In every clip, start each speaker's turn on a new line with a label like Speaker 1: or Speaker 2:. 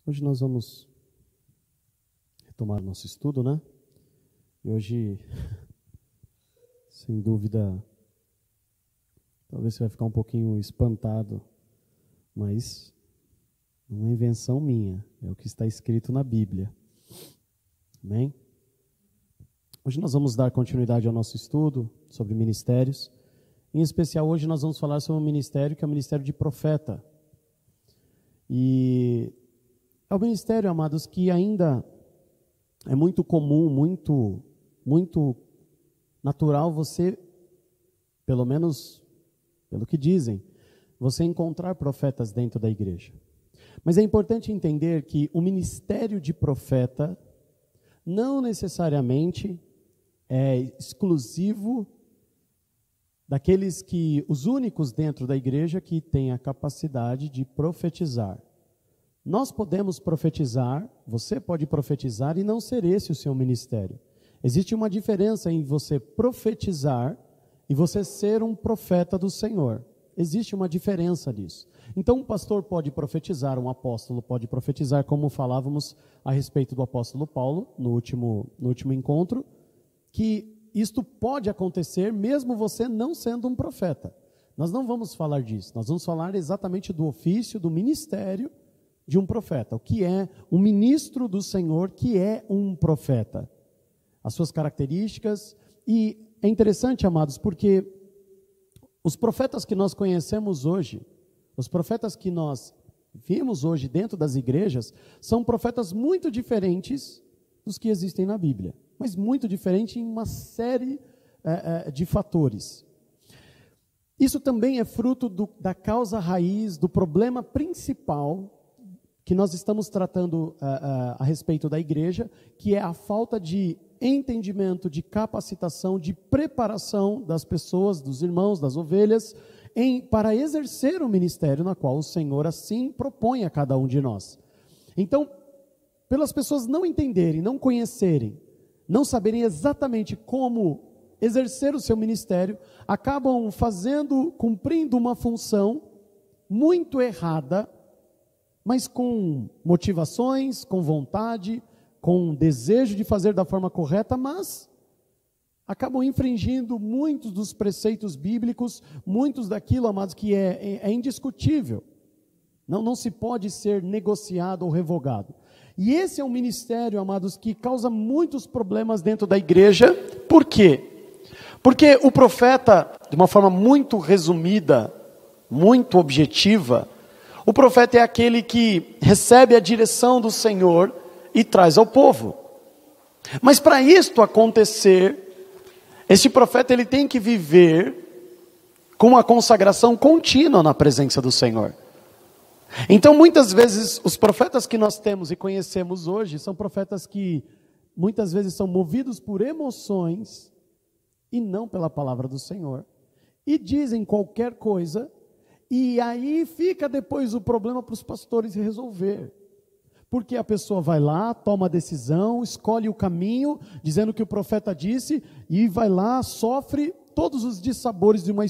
Speaker 1: Hoje nós vamos retomar nosso estudo, né? E hoje, sem dúvida, talvez você vai ficar um pouquinho espantado, mas não é invenção minha, é o que está escrito na Bíblia. Amém? Hoje nós vamos dar continuidade ao nosso estudo sobre ministérios. Em especial, hoje nós vamos falar sobre um ministério que é o ministério de profeta. E é um ministério, amados, que ainda é muito comum, muito natural você, pelo menos pelo que dizem, você encontrar profetas dentro da igreja. Mas é importante entender que o ministério de profeta não necessariamente é exclusivo daqueles que, os únicos dentro da igreja que têm a capacidade de profetizar. Nós podemos profetizar, você pode profetizar e não ser esse o seu ministério. Existe uma diferença em você profetizar e você ser um profeta do Senhor. Existe uma diferença nisso. Então um pastor pode profetizar, um apóstolo pode profetizar, como falávamos a respeito do apóstolo Paulo no último encontro, que isto pode acontecer mesmo você não sendo um profeta. Nós não vamos falar disso, nós vamos falar exatamente do ofício, do ministério de um profeta. O que é um ministro do Senhor, que é um profeta. As suas características. E é interessante, amados, porque os profetas que nós conhecemos hoje, os profetas que nós vimos hoje dentro das igrejas, são profetas muito diferentes dos que existem na Bíblia. Mas muito diferente em uma série de fatores. Isso também é fruto da causa raiz, do problema principal que nós estamos tratando a respeito da igreja, que é a falta de entendimento, de capacitação, de preparação das pessoas, dos irmãos, das ovelhas, para exercer o ministério na qual o Senhor assim propõe a cada um de nós. Então, pelas pessoas não entenderem, não conhecerem, não saberem exatamente como exercer o seu ministério, acabam cumprindo uma função muito errada, mas com motivações, com vontade, com desejo de fazer da forma correta, mas acabam infringindo muitos dos preceitos bíblicos, muitos daquilo, amados, que é indiscutível. Não se pode ser negociado ou revogado. E esse é um ministério, amados, que causa muitos problemas dentro da igreja. Por quê? Porque o profeta, de uma forma muito resumida, muito objetiva, o profeta é aquele que recebe a direção do Senhor e traz ao povo. Mas para isto acontecer, este profeta ele tem que viver com uma consagração contínua na presença do Senhor. Então muitas vezes os profetas que nós temos e conhecemos hoje são profetas que muitas vezes são movidos por emoções e não pela palavra do Senhor. E dizem qualquer coisa. E aí fica depois o problema para os pastores resolver. Porque a pessoa vai lá, toma a decisão, escolhe o caminho, dizendo que o profeta disse, e vai lá, sofre todos os dissabores de uma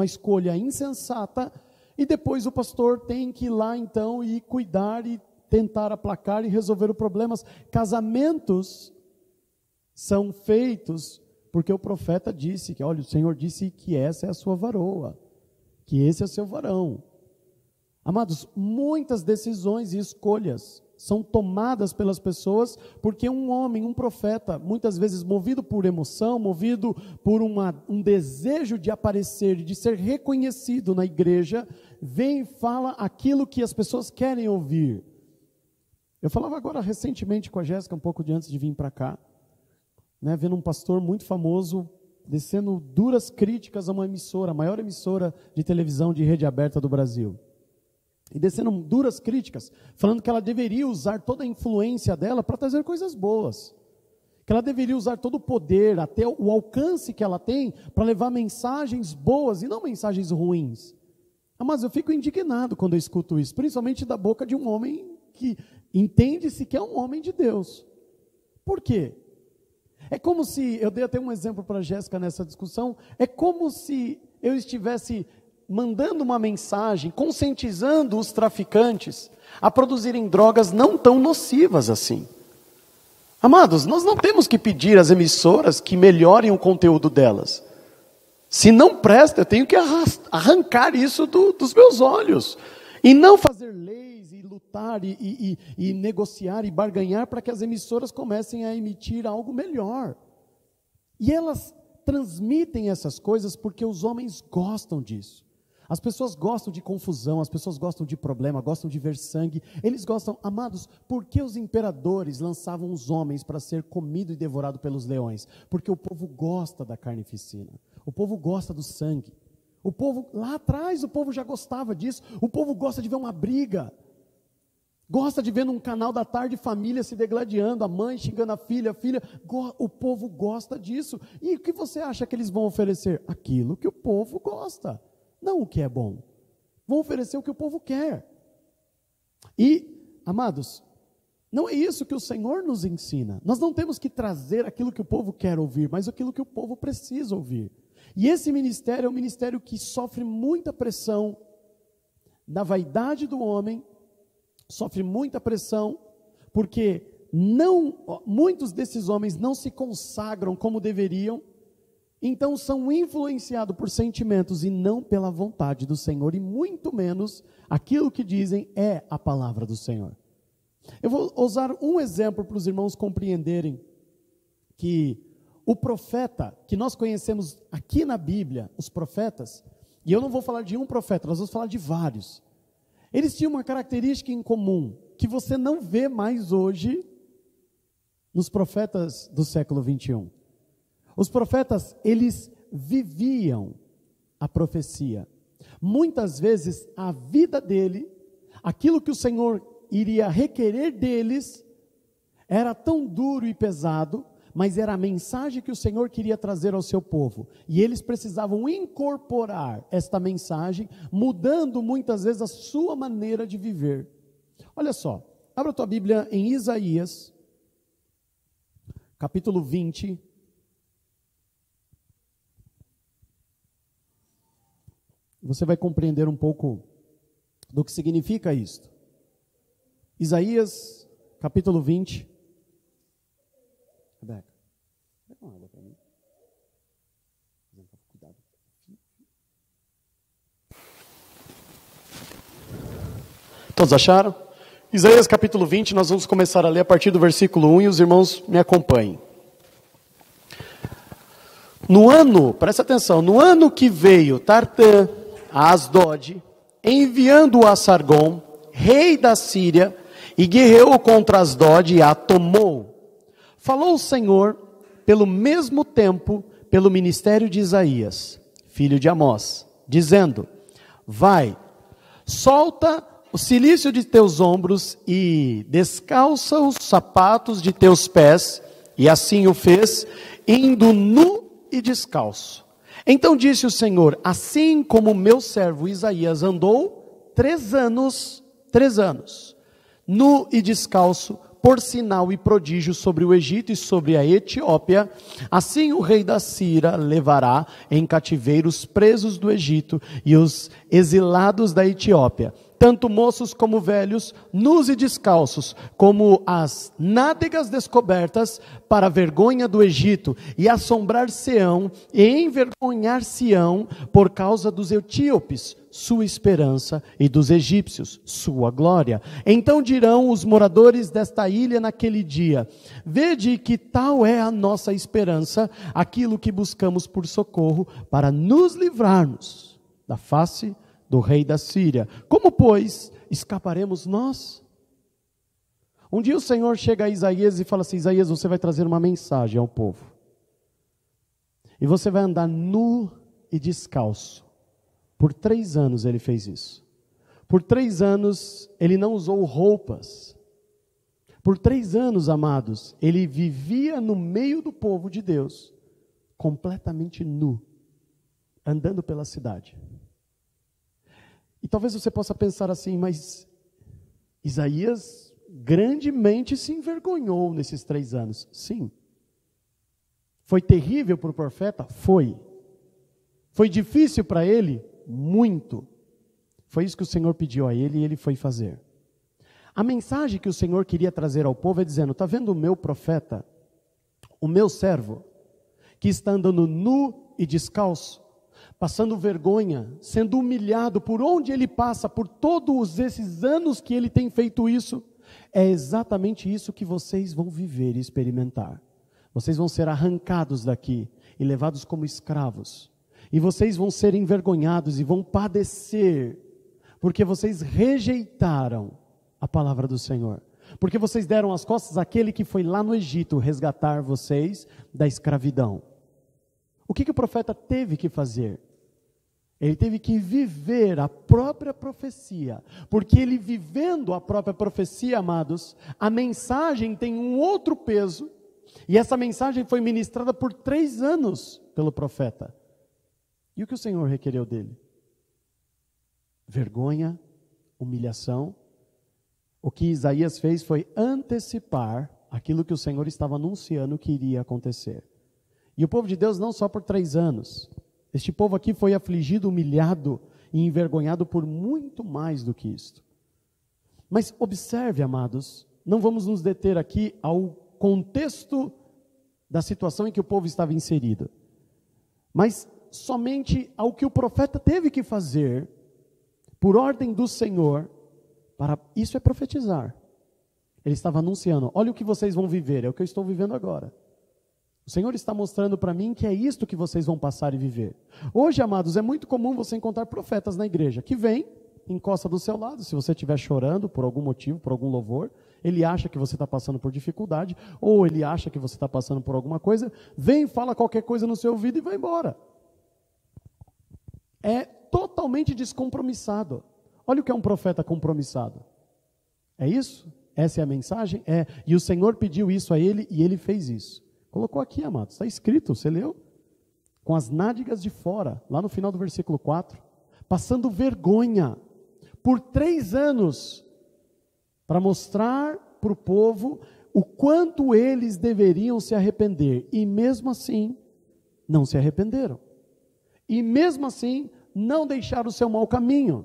Speaker 1: escolha insensata, e depois o pastor tem que ir lá então e cuidar e tentar aplacar e resolver os problemas. Casamentos são feitos porque o profeta disse, que olha, o Senhor disse que essa é a sua varoa, que esse é o seu varão. Amados, muitas decisões e escolhas são tomadas pelas pessoas porque um homem, um profeta, muitas vezes movido por emoção, movido por um desejo de aparecer, de ser reconhecido na igreja, vem e fala aquilo que as pessoas querem ouvir. Eu falava agora recentemente com a Jéssica, um pouco antes de vir para cá, né, vendo um pastor muito famoso descendo duras críticas a uma emissora, a maior emissora de televisão de rede aberta do Brasil. E descendo duras críticas, falando que ela deveria usar toda a influência dela para trazer coisas boas. Que ela deveria usar todo o poder, até o alcance que ela tem, para levar mensagens boas e não mensagens ruins. Mas eu fico indignado quando eu escuto isso, principalmente da boca de um homem que entende-se que é um homem de Deus. Por quê? É como se, eu dei até um exemplo para a Jéssica nessa discussão, é como se eu estivesse mandando uma mensagem, conscientizando os traficantes a produzirem drogas não tão nocivas assim. Amados, nós não temos que pedir às emissoras que melhorem o conteúdo delas. Se não presta, eu tenho que arrancar isso dos meus olhos. E não fazer leis e lutar e negociar e barganhar para que as emissoras comecem a emitir algo melhor. E elas transmitem essas coisas porque os homens gostam disso. As pessoas gostam de confusão, as pessoas gostam de problema, gostam de ver sangue. Eles gostam, amados, por que os imperadores lançavam os homens para ser comido e devorado pelos leões? Porque o povo gosta da carnificina, o povo gosta do sangue. O povo, lá atrás, o povo já gostava disso. O povo gosta de ver uma briga. Gosta de ver num canal da tarde família se degladiando, a mãe xingando a filha. O povo gosta disso. E o que você acha que eles vão oferecer? Aquilo que o povo gosta. Não o que é bom. Vão oferecer o que o povo quer. E, amados, não é isso que o Senhor nos ensina. Nós não temos que trazer aquilo que o povo quer ouvir, mas aquilo que o povo precisa ouvir. E esse ministério é um ministério que sofre muita pressão da vaidade do homem, sofre muita pressão, porque muitos desses homens não se consagram como deveriam, então são influenciados por sentimentos e não pela vontade do Senhor, e muito menos aquilo que dizem é a palavra do Senhor. Eu vou usar um exemplo para os irmãos compreenderem que o profeta, que nós conhecemos aqui na Bíblia, os profetas, e eu não vou falar de um profeta, nós vamos falar de vários. Eles tinham uma característica em comum, que você não vê mais hoje nos profetas do século 21. Os profetas, eles viviam a profecia. Muitas vezes, a vida dele, aquilo que o Senhor iria requerer deles, era tão duro e pesado, mas era a mensagem que o Senhor queria trazer ao seu povo. E eles precisavam incorporar esta mensagem, mudando muitas vezes a sua maneira de viver. Olha só, abra a tua Bíblia em Isaías, capítulo 20. Você vai compreender um pouco do que significa isto. Isaías, capítulo 20. Rebeca, pega uma água para mim. Cuidado. Todos acharam? Isaías capítulo 20, nós vamos começar a ler a partir do versículo 1 e os irmãos me acompanhem. No ano, presta atenção, no ano que veio Tartã a Asdod, enviando-o a Sargom, rei da Síria, e guerreou contra Asdod e a tomou. Falou o Senhor, pelo mesmo tempo, pelo ministério de Isaías, filho de Amós, dizendo: vai, solta o cilício de teus ombros e descalça os sapatos de teus pés. E assim o fez, indo nu e descalço. Então disse o Senhor: assim como meu servo Isaías andou 3 anos, nu e descalço, por sinal e prodígio sobre o Egito e sobre a Etiópia, assim o rei da Síria levará em cativeiro os presos do Egito e os exilados da Etiópia, tanto moços como velhos, nus e descalços, como as nádegas descobertas, para a vergonha do Egito, e assombrar Sião, e envergonhar Sião, por causa dos etíopes, sua esperança, e dos egípcios, sua glória. Então dirão os moradores desta ilha naquele dia: vede que tal é a nossa esperança, aquilo que buscamos por socorro, para nos livrarmos da face do rei da Síria. Como, pois, escaparemos nós? Um dia o Senhor chega a Isaías e fala assim: Isaías, você vai trazer uma mensagem ao povo. E você vai andar nu e descalço. Por 3 anos ele fez isso. Por 3 anos ele não usou roupas. Por 3 anos, amados, ele vivia no meio do povo de Deus, completamente nu, andando pela cidade. E talvez você possa pensar assim: mas Isaías grandemente se envergonhou nesses 3 anos. Sim. Foi terrível para o profeta? Foi. Foi difícil para ele? muito. Foi isso que o Senhor pediu a ele e ele foi fazer. A mensagem que o Senhor queria trazer ao povo é dizendo: está vendo o meu profeta, o meu servo, que está andando nu e descalço, passando vergonha, sendo humilhado por onde ele passa, por todos esses anos que ele tem feito isso? É exatamente isso que vocês vão viver e experimentar. Vocês vão ser arrancados daqui e levados como escravos. E vocês vão ser envergonhados e vão padecer, porque vocês rejeitaram a palavra do Senhor. Porque vocês deram as costas àquele que foi lá no Egito resgatar vocês da escravidão. O que o profeta teve que fazer? Ele teve que viver a própria profecia. Porque ele vivendo a própria profecia, amados, a mensagem tem um outro peso. E essa mensagem foi ministrada por 3 anos pelo profeta. E o que o Senhor requereu dele? Vergonha, humilhação. O que Isaías fez foi antecipar aquilo que o Senhor estava anunciando que iria acontecer. E o povo de Deus não só por 3 anos. Este povo aqui foi afligido, humilhado e envergonhado por muito mais do que isto. Mas observe, amados, não vamos nos deter aqui ao contexto da situação em que o povo estava inserido, mas somente ao que o profeta teve que fazer, por ordem do Senhor. Isso é profetizar. Ele estava anunciando: olha o que vocês vão viver, é o que eu estou vivendo agora. O Senhor está mostrando para mim que é isto que vocês vão passar e viver. Hoje, amados, é muito comum você encontrar profetas na igreja, que vem, encosta do seu lado, se você estiver chorando por algum motivo, por algum louvor, ele acha que você está passando por dificuldade, ou ele acha que você está passando por alguma coisa, vem, fala qualquer coisa no seu ouvido e vai embora. É totalmente descompromissado. Olha o que é um profeta compromissado. É isso? Essa é a mensagem? É. E o Senhor pediu isso a ele e ele fez isso. Colocou aqui, amados, está escrito, você leu? Com as nádegas de fora, lá no final do versículo 4. Passando vergonha por 3 anos, para mostrar para o povo o quanto eles deveriam se arrepender. E mesmo assim, não se arrependeram. E mesmo assim, não deixaram o seu mau caminho.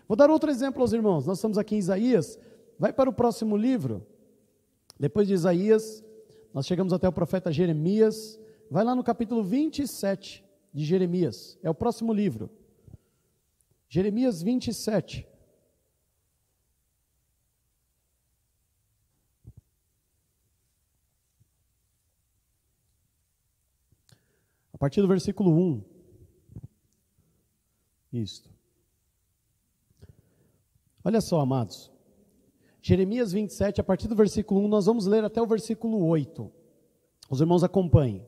Speaker 1: Vou dar outro exemplo aos irmãos. Nós estamos aqui em Isaías. Vai para o próximo livro. Depois de Isaías, nós chegamos até o profeta Jeremias. Vai lá no capítulo 27 de Jeremias. É o próximo livro. Jeremias 27. A partir do versículo 1. Isto. Olha só, amados. Jeremias 27, a partir do versículo 1, nós vamos ler até o versículo 8. Os irmãos acompanhem.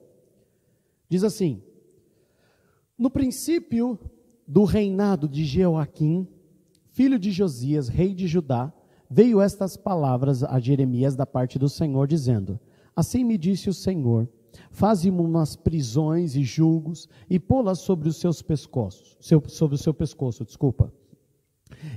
Speaker 1: Diz assim: no princípio do reinado de Jeoaquim, filho de Josias, rei de Judá, veio estas palavras a Jeremias da parte do Senhor, dizendo: assim me disse o Senhor, faze-me umas prisões e julgos, e pô-las sobre os seus pescoços, sobre o seu pescoço,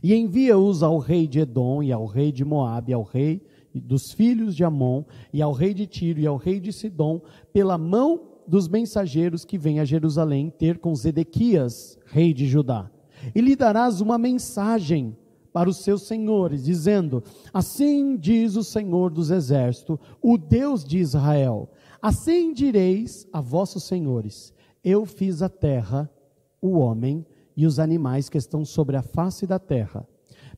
Speaker 1: e envia-os ao rei de Edom, e ao rei de Moabe, ao rei dos filhos de Amon, e ao rei de Tiro, e ao rei de Sidom, pela mão dos mensageiros que vêm a Jerusalém ter com Zedequias, rei de Judá. E lhe darás uma mensagem para os seus senhores, dizendo: assim diz o Senhor dos exércitos, o Deus de Israel, assim direis a vossos senhores: eu fiz a terra, o homem e os animais que estão sobre a face da terra,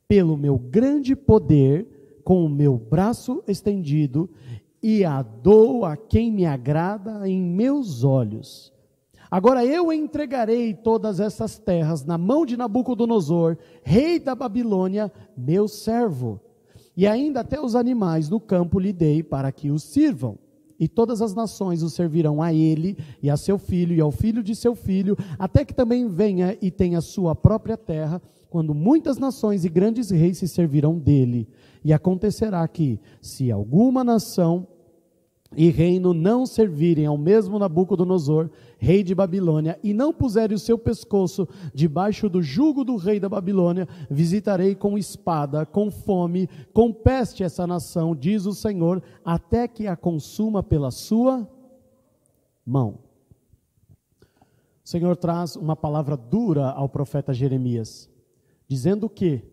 Speaker 1: pelo meu grande poder, com o meu braço estendido, e a dou a quem me agrada em meus olhos. Agora eu entregarei todas essas terras na mão de Nabucodonosor, rei da Babilônia, meu servo, e ainda até os animais do campo lhe dei para que os sirvam. E todas as nações o servirão a ele, e a seu filho, e ao filho de seu filho, até que também venha e tenha sua própria terra, quando muitas nações e grandes reis se servirão dele. E acontecerá que, se alguma nação e reino não servirem ao mesmo Nabucodonosor, rei de Babilônia, e não puserem o seu pescoço debaixo do jugo do rei da Babilônia, visitarei com espada, com fome, com peste essa nação, diz o Senhor, até que a consuma pela sua mão. o Senhor traz uma palavra dura ao profeta Jeremias, dizendo que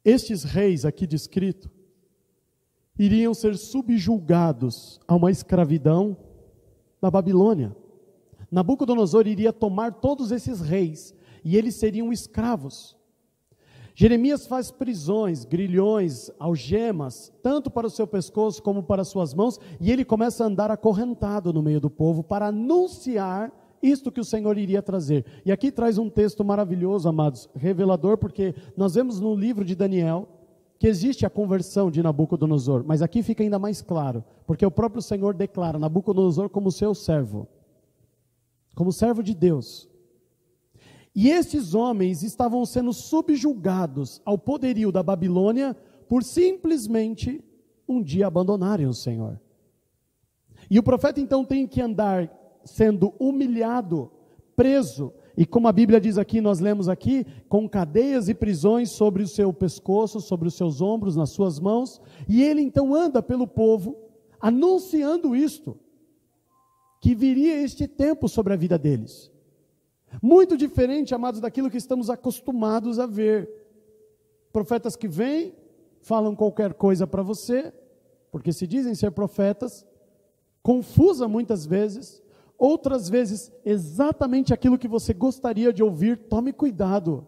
Speaker 1: estes reis aqui descritos iriam ser subjugados a uma escravidão da Babilônia. Nabucodonosor iria tomar todos esses reis e eles seriam escravos. Jeremias faz prisões, grilhões, algemas, tanto para o seu pescoço como para as suas mãos, e ele começa a andar acorrentado no meio do povo para anunciar isto que o Senhor iria trazer. E aqui traz um texto maravilhoso, amados, revelador, porque nós vemos no livro de Daniel que existe a conversão de Nabucodonosor, mas aqui fica ainda mais claro, porque o próprio Senhor declara Nabucodonosor como seu servo, como servo de Deus. E esses homens estavam sendo subjugados ao poderio da Babilônia por simplesmente um dia abandonarem o Senhor. E o profeta então tem que andar sendo humilhado, preso, e como a Bíblia diz aqui, nós lemos aqui, com cadeias e prisões sobre o seu pescoço, sobre os seus ombros, nas suas mãos, e ele então anda pelo povo, anunciando isto, que viria este tempo sobre a vida deles. Muito diferente, amados, daquilo que estamos acostumados a ver. Profetas que vêm, falam qualquer coisa para você, porque se dizem ser profetas, confusa muitas vezes, outras vezes exatamente aquilo que você gostaria de ouvir. Tome cuidado.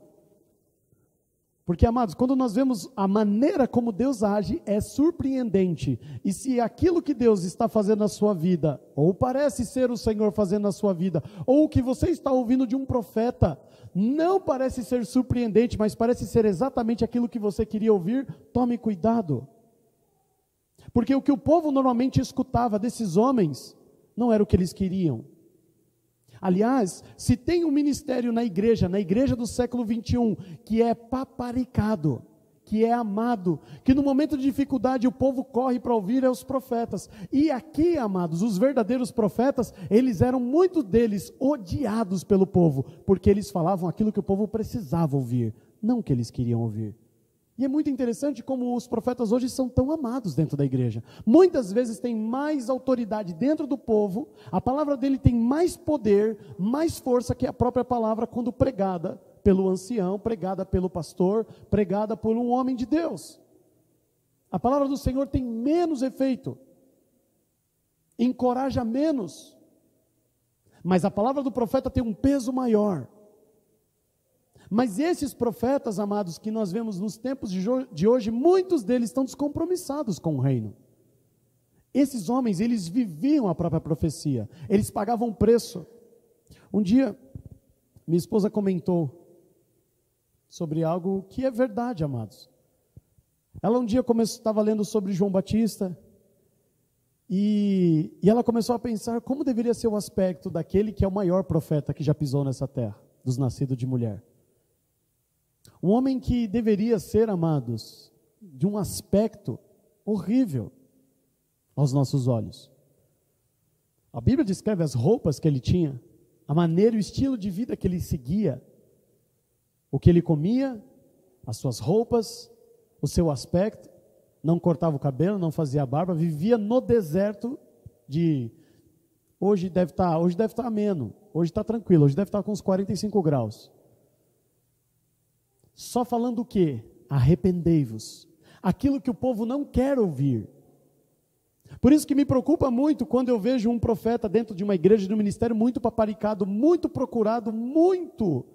Speaker 1: Porque, amados, quando nós vemos a maneira como Deus age, é surpreendente. E se aquilo que Deus está fazendo na sua vida, ou parece ser o Senhor fazendo na sua vida, ou o que você está ouvindo de um profeta, não parece ser surpreendente, mas parece ser exatamente aquilo que você queria ouvir, tome cuidado. Porque o que o povo normalmente escutava desses homens, não era o que eles queriam. Aliás, se tem um ministério na igreja do século 21, que é paparicado, que é amado, que no momento de dificuldade o povo corre para ouvir, é os profetas. E aqui, amados, os verdadeiros profetas, eles eram, muitos deles, odiados pelo povo, porque eles falavam aquilo que o povo precisava ouvir, não o que eles queriam ouvir. E é muito interessante como os profetas hoje são tão amados dentro da igreja. Muitas vezes tem mais autoridade dentro do povo, a palavra dele tem mais poder, mais força que a própria palavra quando pregada pelo ancião, pregada pelo pastor, pregada por um homem de Deus. A palavra do Senhor tem menos efeito, encoraja menos, mas a palavra do profeta tem um peso maior. Mas esses profetas, amados, que nós vemos nos tempos de hoje, muitos deles estão descompromissados com o reino. Esses homens, eles viviam a própria profecia, eles pagavam preço. Um dia, minha esposa comentou sobre algo que é verdade, amados. Ela um dia estava lendo sobre João Batista, e ela começou a pensar como deveria ser o aspecto daquele que é o maior profeta que já pisou nessa terra, dos nascidos de mulher. Um homem que deveria ser, amados, de um aspecto horrível aos nossos olhos. A Bíblia descreve as roupas que ele tinha, a maneira e o estilo de vida que ele seguia, o que ele comia, as suas roupas, o seu aspecto, não cortava o cabelo, não fazia barba, vivia no deserto de... Hoje deve estar ameno, hoje está tranquilo, hoje deve estar com uns 45 graus. Só falando o quê? Arrependei-vos. Aquilo que o povo não quer ouvir. Por isso que me preocupa muito quando eu vejo um profeta dentro de uma igreja, de um ministério muito paparicado, muito procurado, muito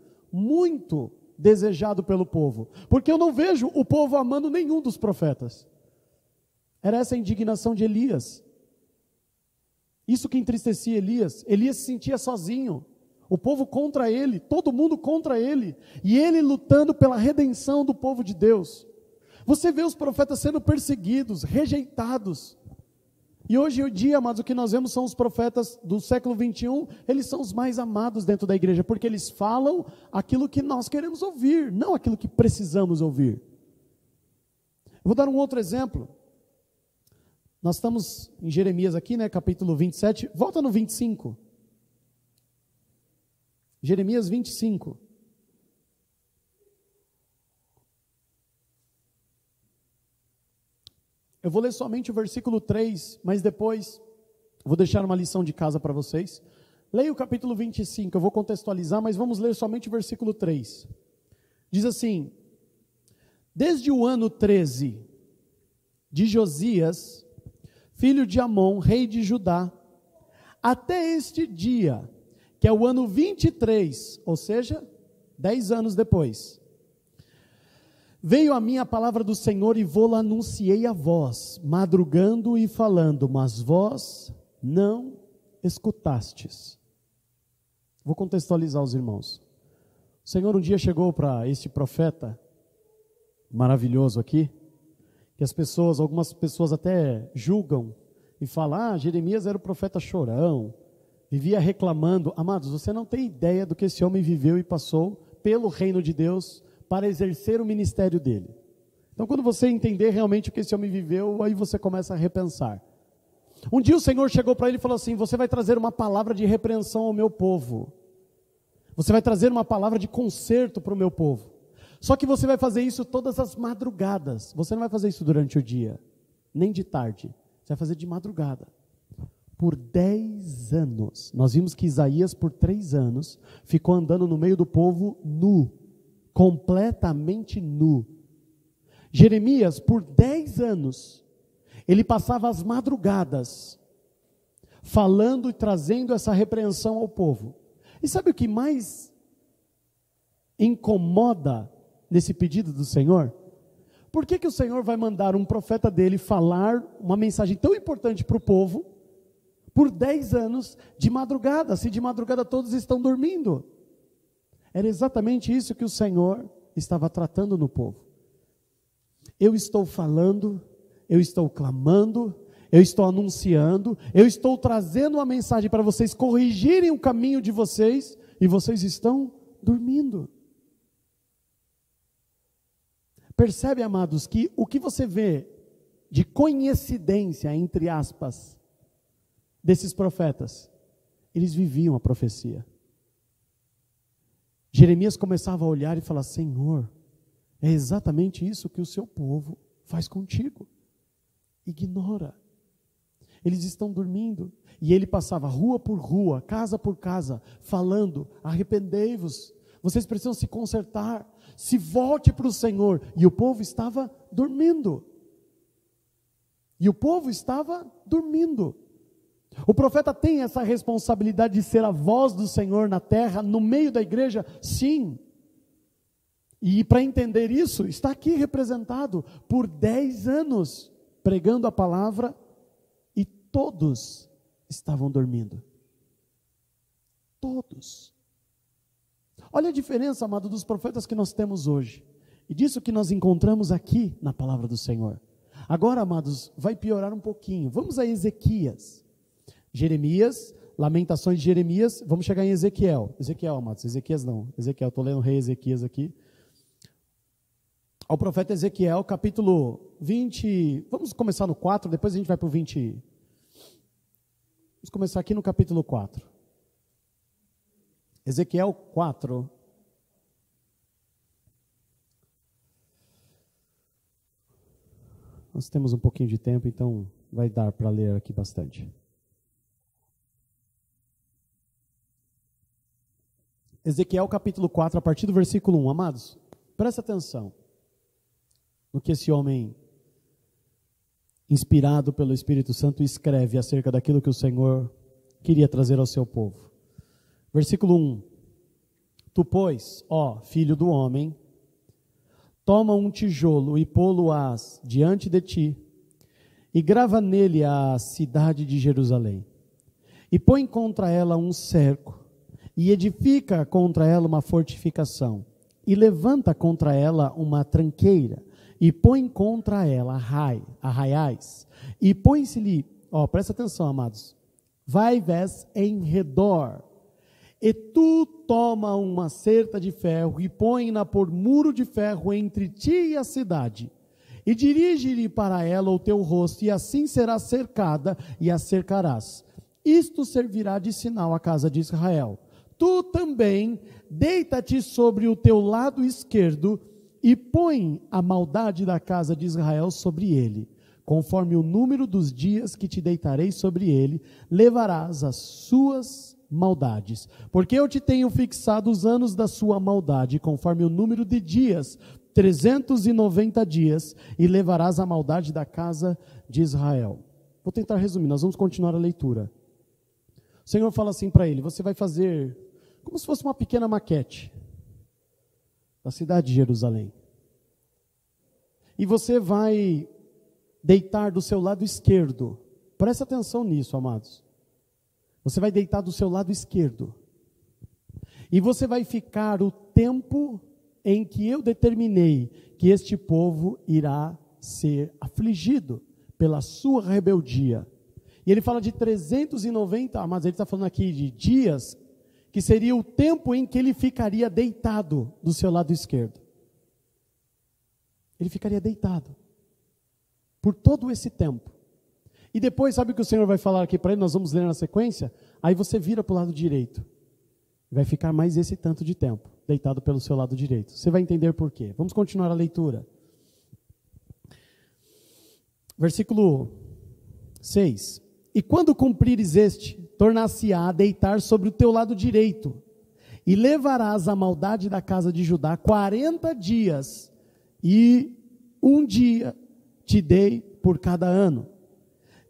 Speaker 1: desejado pelo povo. Porque eu não vejo o povo amando nenhum dos profetas. Era essa a indignação de Elias. Isso que entristecia Elias. Elias se sentia sozinho. O povo contra ele, todo mundo contra ele, e ele lutando pela redenção do povo de Deus. Você vê os profetas sendo perseguidos, rejeitados. E hoje em dia, amados, o que nós vemos são os profetas do século 21, eles são os mais amados dentro da igreja, porque eles falam aquilo que nós queremos ouvir, não aquilo que precisamos ouvir. Eu vou dar um outro exemplo. Nós estamos em Jeremias aqui, capítulo 27, volta no 25. Jeremias 25. Eu vou ler somente o versículo 3, mas depois Vou deixar uma lição de casa para vocês. Leia o capítulo 25, eu vou contextualizar, mas vamos ler somente o versículo 3. Diz assim: desde o ano 13 de Josias, filho de Amon, rei de Judá, até este dia, que é o ano 23, ou seja, 10 anos depois, veio a mim a palavra do Senhor e vou-la anunciei a vós, madrugando e falando, mas vós não escutastes. Vou contextualizar os irmãos. O Senhor um dia chegou para este profeta maravilhoso aqui, que algumas pessoas até julgam e falam, Jeremias era o profeta chorão, vivia reclamando. Amados, você não tem ideia do que esse homem viveu e passou pelo reino de Deus para exercer o ministério dele. Então, quando você entender realmente o que esse homem viveu, aí você começa a repensar. Um dia o Senhor chegou para ele e falou assim, você vai trazer uma palavra de repreensão ao meu povo. Você vai trazer uma palavra de conserto para o meu povo. Só que você vai fazer isso todas as madrugadas. Você não vai fazer isso durante o dia, nem de tarde. Você vai fazer de madrugada. Por 10 anos. Nós vimos que Isaías, por 3 anos, ficou andando no meio do povo nu. Completamente nu. Jeremias, por 10 anos, ele passava as madrugadas, falando e trazendo essa repreensão ao povo. E sabe o que mais incomoda nesse pedido do Senhor? Por que o Senhor vai mandar um profeta dele falar uma mensagem tão importante para o povo, por 10 anos, de madrugada, se de madrugada todos estão dormindo? Era exatamente isso que o Senhor estava tratando no povo. Eu estou falando, eu estou clamando, eu estou anunciando, eu estou trazendo uma mensagem para vocês corrigirem o caminho de vocês, e vocês estão dormindo. Percebe, amados, que o que você vê de coincidência, entre aspas, desses profetas, eles viviam a profecia. Jeremias começava a olhar e falar, Senhor, é exatamente isso que o seu povo faz contigo. Ignora. Eles estão dormindo. E ele passava rua por rua, casa por casa, falando, arrependei-vos, vocês precisam se consertar, se volte para o Senhor. E o povo estava dormindo. E o povo estava dormindo. O profeta tem essa responsabilidade de ser a voz do Senhor na terra, no meio da igreja? Sim. E para entender isso, está aqui representado por 10 anos, pregando a palavra, e todos estavam dormindo. Todos. Olha a diferença, amado, dos profetas que nós temos hoje, e disso que nós encontramos aqui na palavra do Senhor. Agora, amados, vai piorar um pouquinho. Vamos a Ezequias. Jeremias, Lamentações de Jeremias, vamos chegar em Ezequiel. Ezequiel, amados, Ezequias não. Ezequiel, estou lendo o rei Ezequias aqui. Ao profeta Ezequiel, capítulo 20, vamos começar no 4, depois a gente vai para o 20. Vamos começar aqui no capítulo 4. Ezequiel 4. Nós temos um pouquinho de tempo, então vai dar para ler aqui bastante. Ezequiel capítulo 4, a partir do versículo 1. Amados, presta atenção no que esse homem, inspirado pelo Espírito Santo, escreve acerca daquilo que o Senhor queria trazer ao seu povo. Versículo 1. Tu, pois, ó filho do homem, toma um tijolo e pô-lo-ás diante de ti, e grava nele a cidade de Jerusalém, e põe contra ela um cerco, e edifica contra ela uma fortificação, e levanta contra ela uma tranqueira, e põe contra ela arraiais, e põe-se-lhe, presta atenção, amados, vaivés em redor, e tu toma uma cerca de ferro, e põe-na por muro de ferro entre ti e a cidade, e dirige-lhe para ela o teu rosto, e assim será cercada, e a cercarás. Isto servirá de sinal à casa de Israel. Tu também deita-te sobre o teu lado esquerdo, e põe a maldade da casa de Israel sobre ele. conforme o número dos dias que te deitarei sobre ele, levarás as suas maldades. Porque eu te tenho fixado os anos da sua maldade, conforme o número de dias, 390 dias, e levarás a maldade da casa de Israel. Vou tentar resumir, nós vamos continuar a leitura. O Senhor fala assim para ele: você vai fazer como se fosse uma pequena maquete da cidade de Jerusalém. E você vai deitar do seu lado esquerdo. Presta atenção nisso, amados. Você vai deitar do seu lado esquerdo. E você vai ficar o tempo em que eu determinei que este povo irá ser afligido pela sua rebeldia. E ele fala de 390, amados, ele está falando aqui de dias, que seria o tempo em que ele ficaria deitado do seu lado esquerdo. Ele ficaria deitado por todo esse tempo. E depois, sabe o que o Senhor vai falar aqui para ele? Nós vamos ler na sequência. Aí você vira para o lado direito. Vai ficar mais esse tanto de tempo, deitado pelo seu lado direito. Você vai entender por quê. Vamos continuar a leitura. Versículo 6. E quando cumprires este, tornar-se-á a deitar sobre o teu lado direito, e levarás a maldade da casa de Judá 40 dias, e um dia te dei por cada ano.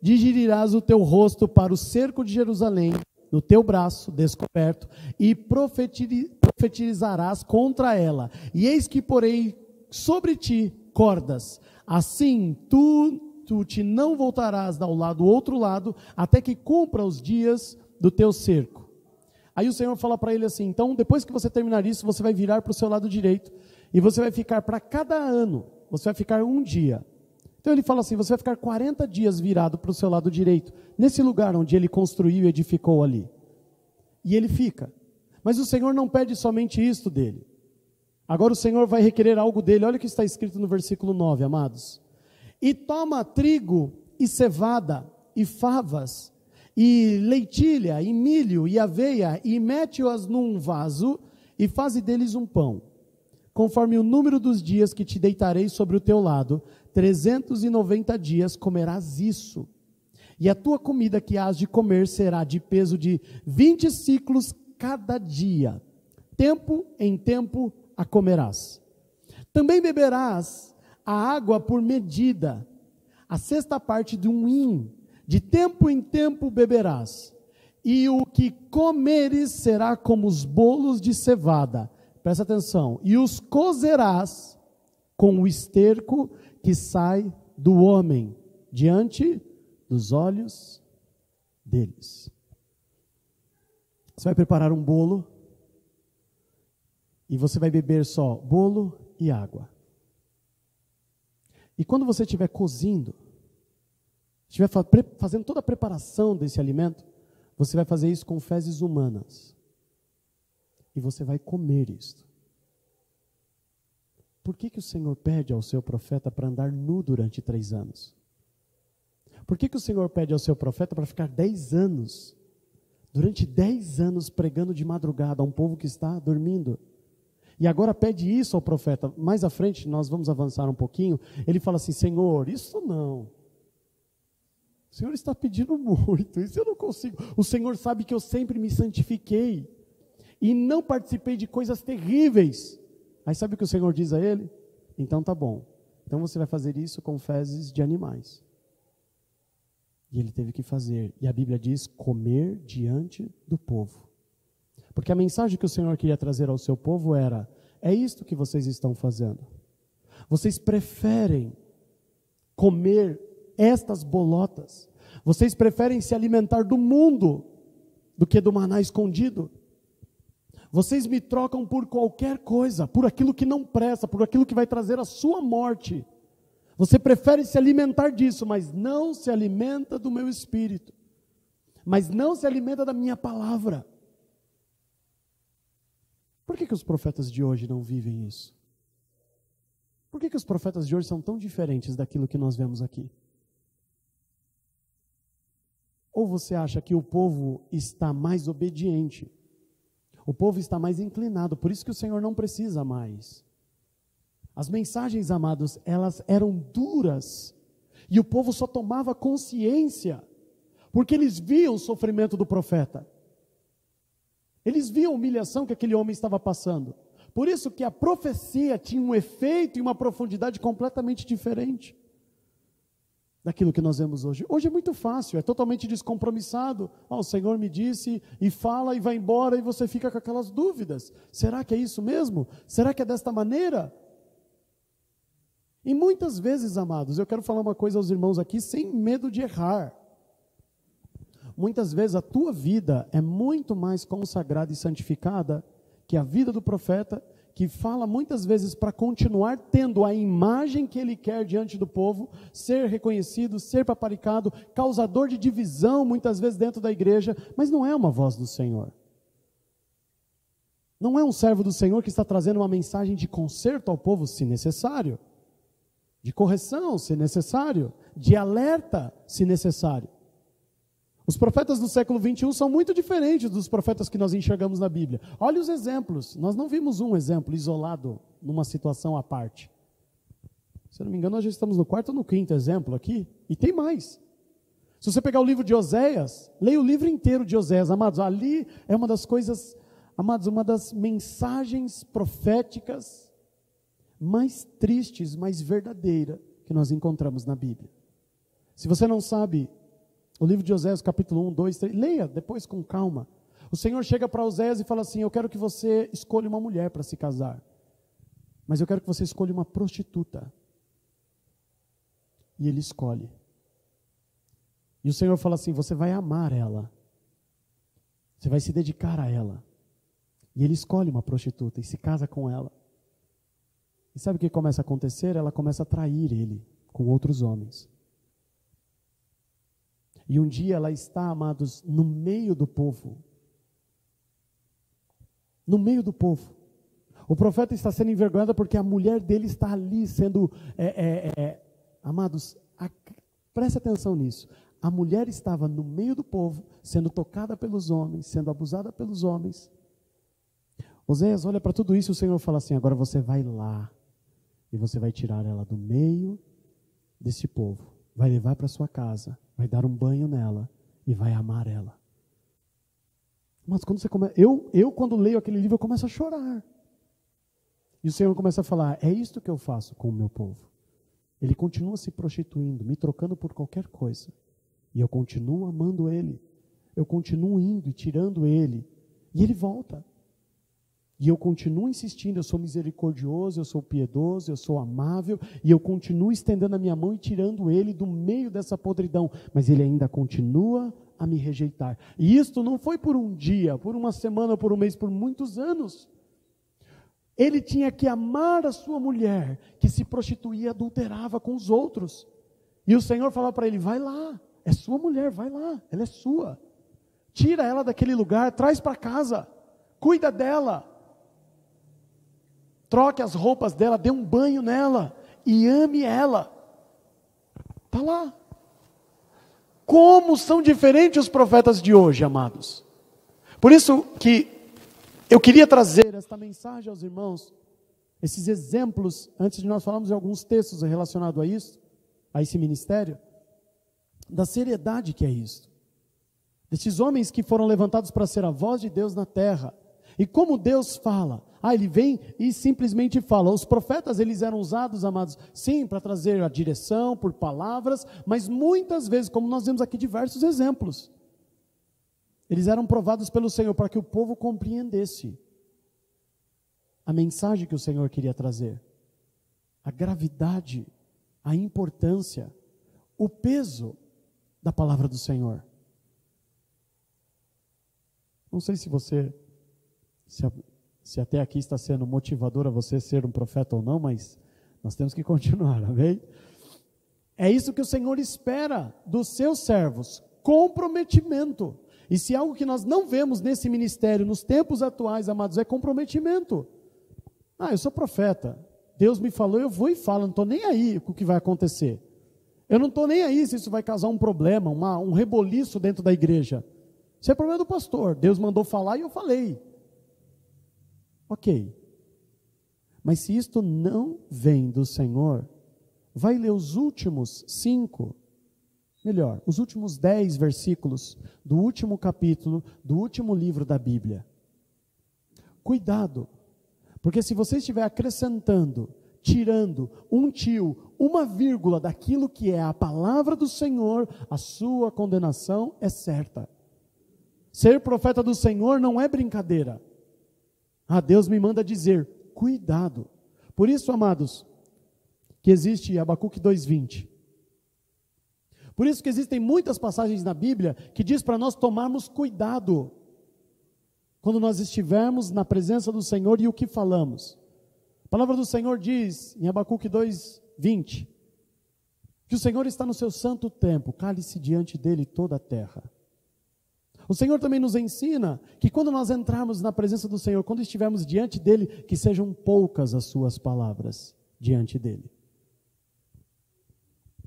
Speaker 1: Dirigirás o teu rosto para o cerco de Jerusalém, no teu braço descoberto, e profetizarás contra ela. E eis que porei sobre ti cordas. Assim tu te não voltarás ao outro lado, até que cumpra os dias do teu cerco. Aí o Senhor fala para ele assim: então depois que você terminar isso, você vai virar para o seu lado direito, e você vai ficar para cada ano, você vai ficar um dia. Então ele fala assim: você vai ficar 40 dias virado para o seu lado direito, nesse lugar onde ele construiu e edificou ali. E ele fica. Mas o Senhor não pede somente isto dele. Agora o Senhor vai requerer algo dele. Olha o que está escrito no versículo 9, amados. E toma trigo e cevada e favas e leitilha e milho e aveia e mete-os num vaso e faze deles um pão. Conforme o número dos dias que te deitarei sobre o teu lado, 390 dias comerás isso. E a tua comida que hás de comer será de peso de 20 ciclos cada dia. Tempo em tempo a comerás. Também beberás a água por medida, a sexta parte de um hin. De tempo em tempo beberás. E o que comeres será como os bolos de cevada. Presta atenção. E os cozerás com o esterco que sai do homem, diante dos olhos deles. Você vai preparar um bolo, e você vai beber só bolo e água. E quando você estiver cozindo, estiver fazendo toda a preparação desse alimento, você vai fazer isso com fezes humanas. E você vai comer isto. Por que o Senhor pede ao seu profeta para andar nu durante 3 anos? Por que o Senhor pede ao seu profeta para ficar 10 anos, durante 10 anos pregando de madrugada a um povo que está dormindo? E agora pede isso ao profeta. Mais à frente, nós vamos avançar um pouquinho, ele fala assim: Senhor, isso não. O Senhor está pedindo muito, isso eu não consigo. O Senhor sabe que eu sempre me santifiquei e não participei de coisas terríveis. Aí sabe o que o Senhor diz a ele? Então tá bom. Então você vai fazer isso com fezes de animais. E ele teve que fazer. E a Bíblia diz: comer diante do povo. Porque a mensagem que o Senhor queria trazer ao seu povo era: é isto que vocês estão fazendo. Vocês preferem comer estas bolotas. Vocês preferem se alimentar do mundo do que do maná escondido. Vocês me trocam por qualquer coisa, por aquilo que não presta, por aquilo que vai trazer a sua morte. Você prefere se alimentar disso, mas não se alimenta do meu espírito. Mas não se alimenta da minha palavra. Por que os profetas de hoje não vivem isso? Por que os profetas de hoje são tão diferentes daquilo que nós vemos aqui? Ou você acha que o povo está mais obediente? O povo está mais inclinado, por isso que o Senhor não precisa mais. As mensagens, amados, elas eram duras. E o povo só tomava consciência, porque eles viam o sofrimento do profeta. Eles viam a humilhação que aquele homem estava passando. Por isso que a profecia tinha um efeito e uma profundidade completamente diferente daquilo que nós vemos hoje. Hoje é muito fácil, é totalmente descompromissado. O Senhor me disse, e fala, e vai embora, e você fica com aquelas dúvidas. Será que é isso mesmo? Será que é desta maneira? E muitas vezes, amados, eu quero falar uma coisa aos irmãos aqui, sem medo de errar. Muitas vezes a tua vida é muito mais consagrada e santificada que a vida do profeta, que fala muitas vezes para continuar tendo a imagem que ele quer diante do povo, ser reconhecido, ser paparicado, causador de divisão muitas vezes dentro da igreja, mas não é uma voz do Senhor. Não é um servo do Senhor que está trazendo uma mensagem de conserto ao povo, se necessário, de correção, se necessário, de alerta, se necessário. Os profetas do século 21 são muito diferentes dos profetas que nós enxergamos na Bíblia. Olha os exemplos. Nós não vimos um exemplo isolado numa situação à parte. Se eu não me engano, nós já estamos no 4º ou no 5º exemplo aqui. E tem mais. Se você pegar o livro de Oséias, leia o livro inteiro de Oséias, amados. Ali é uma das coisas, amados, uma das mensagens proféticas mais tristes, mais verdadeira que nós encontramos na Bíblia. Se você não sabe o livro de Oséias, capítulo 1, 2, 3, leia depois com calma. O Senhor chega para Oséias e fala assim: eu quero que você escolha uma mulher para se casar, mas eu quero que você escolha uma prostituta. E ele escolhe. E o Senhor fala assim: você vai amar ela, você vai se dedicar a ela. E ele escolhe uma prostituta e se casa com ela. E sabe o que começa a acontecer? Ela começa a trair ele com outros homens. E um dia ela está, amados, no meio do povo. No meio do povo. O profeta está sendo envergonhado porque a mulher dele está ali sendo... amados, preste atenção nisso. A mulher estava no meio do povo, sendo tocada pelos homens, sendo abusada pelos homens. Oséias olha para tudo isso e o Senhor fala assim: agora você vai lá e você vai tirar ela do meio desse povo. Vai levar para sua casa, vai dar um banho nela e vai amar ela. Mas quando você começa, eu quando leio aquele livro eu começo a chorar. E o Senhor começa a falar: é isto que eu faço com o meu povo. Ele continua se prostituindo, me trocando por qualquer coisa. E eu continuo amando ele. Eu continuo indo e tirando ele. E ele volta. E eu continuo insistindo, eu sou misericordioso, eu sou piedoso, eu sou amável, e eu continuo estendendo a minha mão e tirando ele do meio dessa podridão, mas ele ainda continua a me rejeitar. E isto não foi por um dia, por uma semana, por um mês, por muitos anos. Ele tinha que amar a sua mulher, que se prostituía e adulterava com os outros. E o Senhor falava para ele: vai lá, é sua mulher, vai lá, ela é sua. Tira ela daquele lugar, traz para casa, cuida dela. Troque as roupas dela, dê um banho nela e ame ela. Está lá. Como são diferentes os profetas de hoje, amados. Por isso que eu queria trazer esta mensagem aos irmãos, esses exemplos, antes de nós falarmos de alguns textos relacionados a isso, a esse ministério, da seriedade que é isso. Desses homens que foram levantados para ser a voz de Deus na terra. E como Deus fala? Ele vem e simplesmente fala. Os profetas, eles eram usados, amados, sim, para trazer a direção, por palavras, mas muitas vezes, como nós vemos aqui diversos exemplos, eles eram provados pelo Senhor para que o povo compreendesse a mensagem que o Senhor queria trazer, a gravidade, a importância, o peso da palavra do Senhor. Não sei se você... Se até aqui está sendo motivador a você ser um profeta ou não, mas nós temos que continuar, amém? É isso que o Senhor espera dos seus servos, comprometimento. E se algo que nós não vemos nesse ministério, nos tempos atuais, amados, é comprometimento. Eu sou profeta, Deus me falou, eu vou e falo, não estou nem aí com o que vai acontecer. Eu não estou nem aí se isso vai causar um problema, um reboliço dentro da igreja. Isso é problema do pastor, Deus mandou falar e eu falei. Ok, mas se isto não vem do Senhor, vai ler os últimos 10 versículos do último capítulo, do último livro da Bíblia. Cuidado, porque se você estiver acrescentando, tirando um tio, uma vírgula daquilo que é a palavra do Senhor, a sua condenação é certa. Ser profeta do Senhor não é brincadeira. Deus me manda dizer, cuidado. Por isso, amados, que existe Abacuque 2:20. Por isso que existem muitas passagens na Bíblia que diz para nós tomarmos cuidado quando nós estivermos na presença do Senhor e o que falamos. A palavra do Senhor diz em Abacuque 2:20 que o Senhor está no seu santo templo, cale-se diante dele toda a terra. O Senhor também nos ensina que quando nós entrarmos na presença do Senhor, quando estivermos diante dele, que sejam poucas as suas palavras diante dele.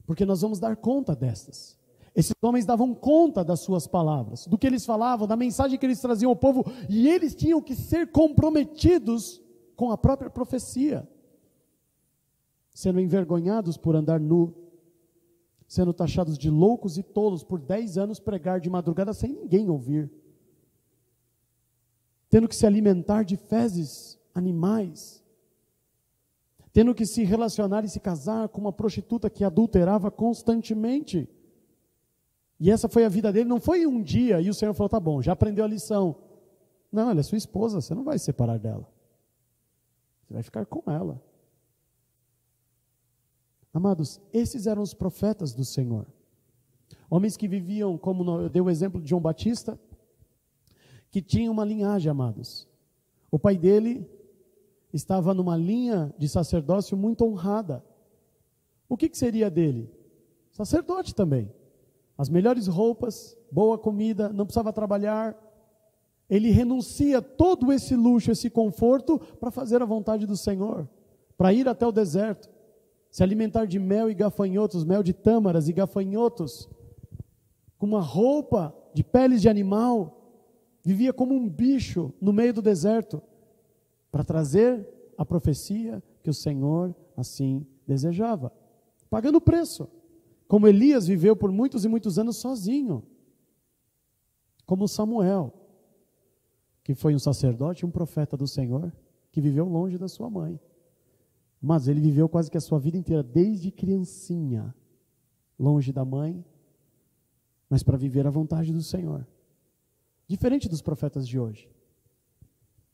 Speaker 1: Porque nós vamos dar conta destas. Esses homens davam conta das suas palavras, do que eles falavam, da mensagem que eles traziam ao povo, e eles tinham que ser comprometidos com a própria profecia, sendo envergonhados por andar nu, sendo taxados de loucos e tolos por 10 anos pregar de madrugada sem ninguém ouvir, tendo que se alimentar de fezes animais, tendo que se relacionar e se casar com uma prostituta que adulterava constantemente. E essa foi a vida dele, não foi um dia e o Senhor falou, tá bom, já aprendeu a lição. Não, ela é sua esposa, você não vai se separar dela. Você vai ficar com ela. Amados, esses eram os profetas do Senhor. Homens que viviam, como eu dei o exemplo de João Batista, que tinha uma linhagem, amados. O pai dele estava numa linha de sacerdócio muito honrada. O que seria dele? Sacerdote também. As melhores roupas, boa comida, não precisava trabalhar. Ele renuncia todo esse luxo, esse conforto, para fazer a vontade do Senhor, para ir até o deserto, se alimentar de mel e gafanhotos, mel de tâmaras e gafanhotos, com uma roupa de peles de animal, vivia como um bicho no meio do deserto, para trazer a profecia que o Senhor assim desejava, pagando o preço, como Elias viveu por muitos e muitos anos sozinho, como Samuel, que foi um sacerdote, um profeta do Senhor, que viveu longe da sua mãe. Mas ele viveu quase que a sua vida inteira, desde criancinha, longe da mãe, mas para viver a vontade do Senhor. Diferente dos profetas de hoje.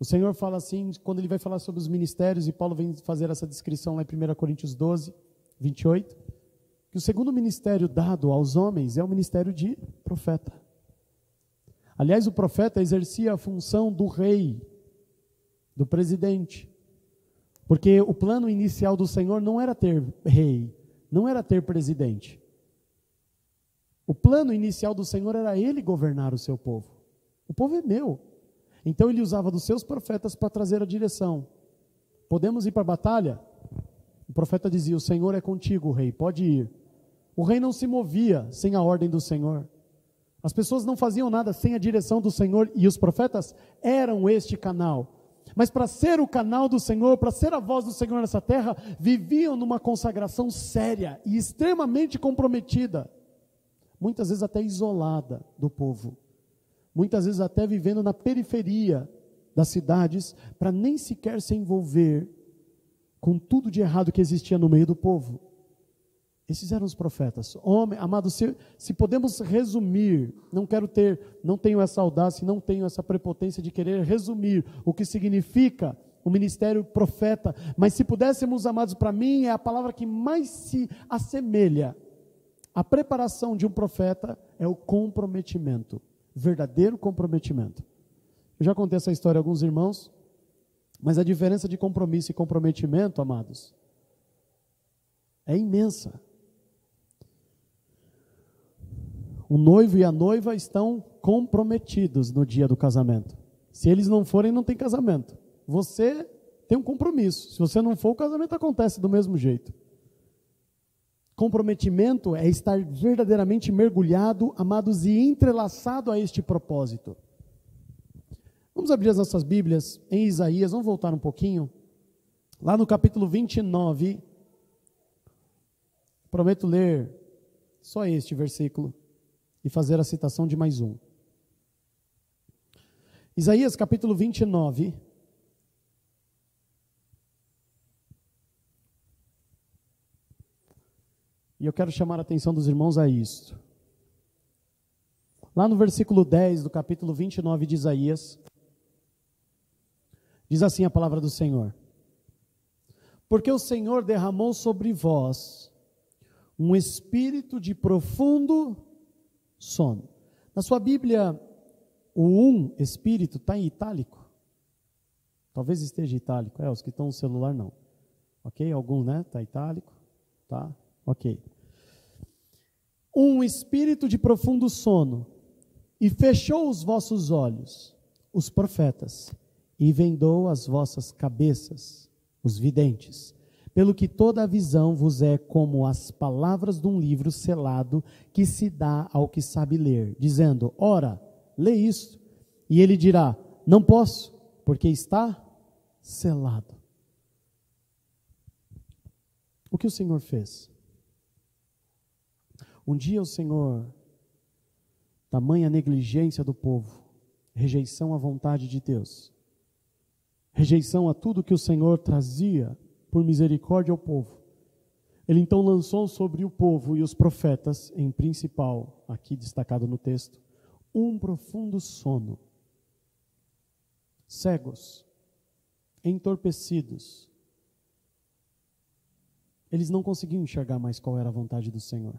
Speaker 1: O Senhor fala assim, quando ele vai falar sobre os ministérios, e Paulo vem fazer essa descrição lá em 1 Coríntios 12:28, que o segundo ministério dado aos homens é o ministério de profeta. Aliás, o profeta exercia a função do rei, do presidente. Porque o plano inicial do Senhor não era ter rei, não era ter presidente. O plano inicial do Senhor era Ele governar o seu povo. O povo é meu. Então Ele usava dos seus profetas para trazer a direção. Podemos ir para a batalha? O profeta dizia, o Senhor é contigo, rei, pode ir. O rei não se movia sem a ordem do Senhor. As pessoas não faziam nada sem a direção do Senhor, e os profetas eram este canal. Mas para ser o canal do Senhor, para ser a voz do Senhor nessa terra, viviam numa consagração séria e extremamente comprometida, muitas vezes até isolada do povo, muitas vezes até vivendo na periferia das cidades, para nem sequer se envolver com tudo de errado que existia no meio do povo. Esses eram os profetas. Homem, amado, se podemos resumir, não tenho essa audácia, não tenho essa prepotência de querer resumir o que significa o ministério profeta, mas se pudéssemos, amados, para mim é a palavra que mais se assemelha à preparação de um profeta, é o comprometimento, verdadeiro comprometimento. Eu já contei essa história a alguns irmãos, mas a diferença de compromisso e comprometimento, amados, é imensa. O noivo e a noiva estão comprometidos no dia do casamento. Se eles não forem, não tem casamento. Você tem um compromisso. Se você não for, o casamento acontece do mesmo jeito. Comprometimento é estar verdadeiramente mergulhado, amados, e entrelaçado a este propósito. Vamos abrir as nossas Bíblias em Isaías, vamos voltar um pouquinho. Lá no capítulo 29, Prometo ler só este versículo e fazer a citação de mais um. Isaías capítulo 29. E eu quero chamar a atenção dos irmãos a isto. Lá no versículo 10 do capítulo 29 de Isaías, diz assim a palavra do Senhor: porque o Senhor derramou sobre vós um espírito de profundo sono. Na sua Bíblia, o espírito está em itálico. Talvez esteja itálico. Os que estão no celular não. Ok? Alguns, né? Está itálico. Tá? Ok. Um espírito de profundo sono, e fechou os vossos olhos, os profetas, e vendou as vossas cabeças, os videntes, pelo que toda a visão vos é como as palavras de um livro selado, que se dá ao que sabe ler, dizendo: ora, lê isto, e ele dirá: não posso, porque está selado. O que o Senhor fez? Um dia o Senhor, tamanha negligência do povo, rejeição à vontade de Deus, rejeição a tudo que o Senhor trazia por misericórdia ao povo, Ele então lançou sobre o povo e os profetas, em principal, aqui destacado no texto, um profundo sono. Cegos, entorpecidos, eles não conseguiam enxergar mais qual era a vontade do Senhor.